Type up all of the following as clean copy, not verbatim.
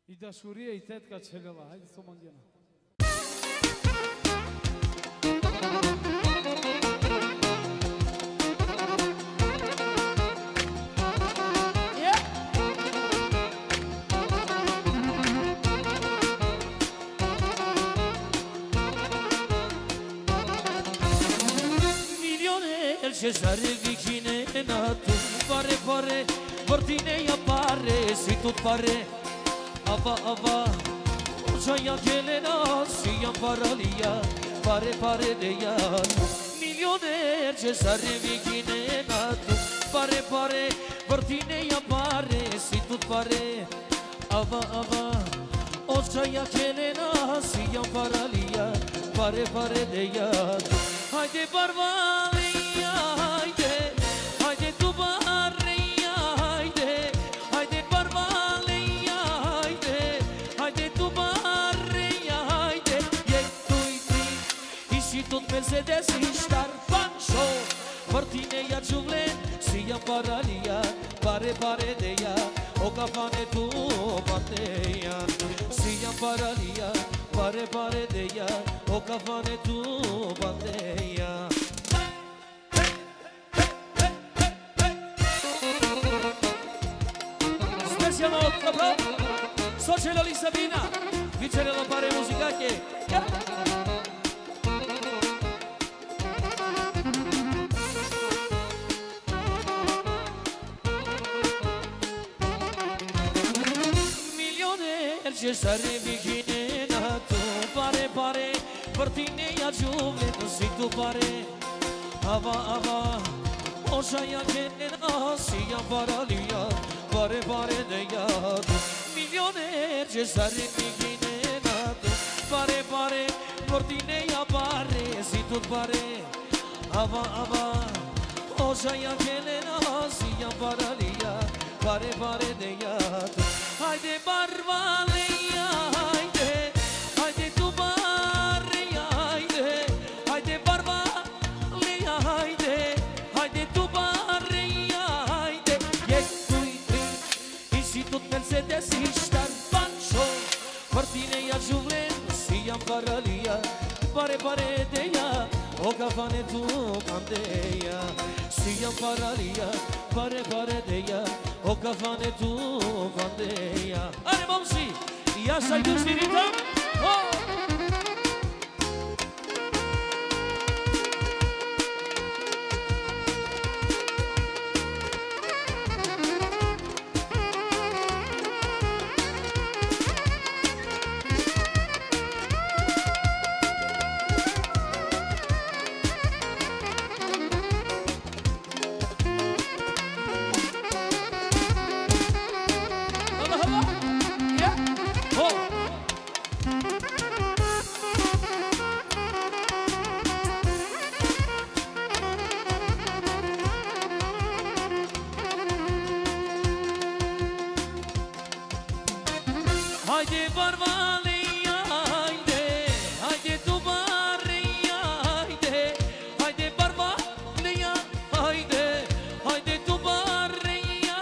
И дашурия, и тетка Челела. Хайде со мангена. Cesare vicine nato, pare, vortine appare, si tu pare, ava, oceia che le nasci paralia, pare de ea, milione Cesare vicine nato, pare, vortine appare, si tu pare, ava, oceia che le nasci paralia, pare de ea, haide barbale. Haide tu barreia, haide barbaleia, haide tu barreia, ei tu-i e și tot Mercedes star pancho, partine ia giuvle, si ia paralia, pare de ea, o cafane tu parteia, si ia paralia, pare de ea, o cafane tu parteia. Siamo proprio Socielo di Sabina vincere la pare musica che milione Cesare vicine nato pare partine a giovane si tu pare ava oceia che non sia paralia pare de ea, milione Cesare vicine nato, pare, portine appare, si tot pare, ava, oceia che le nasia paralia, pare de ea, haide barbaleia, haide tu barreia, haide barbaleia, haide tu barreia, tot Mercedes star pancho, partine ia giuvle, si ia paralia, pare de ea, o cafane tu pandeia, si ia paralia, pare de ea, o cafane tu pandeia. Are momsi, ia sai tu spirita, oh! Haide barbaleia, haide tu barreia, haide barbaleia, haide tu barreia,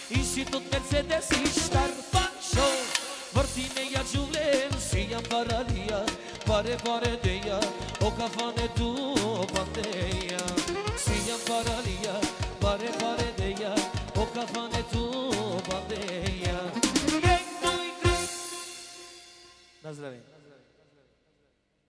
e și tot Mercedes star pancho, vortine ia giulen, si ia paralia, pare de ea, o cafane tu pandeia, si ia paralia, pare de ea, o cafane tu pandeia. Na zdravie.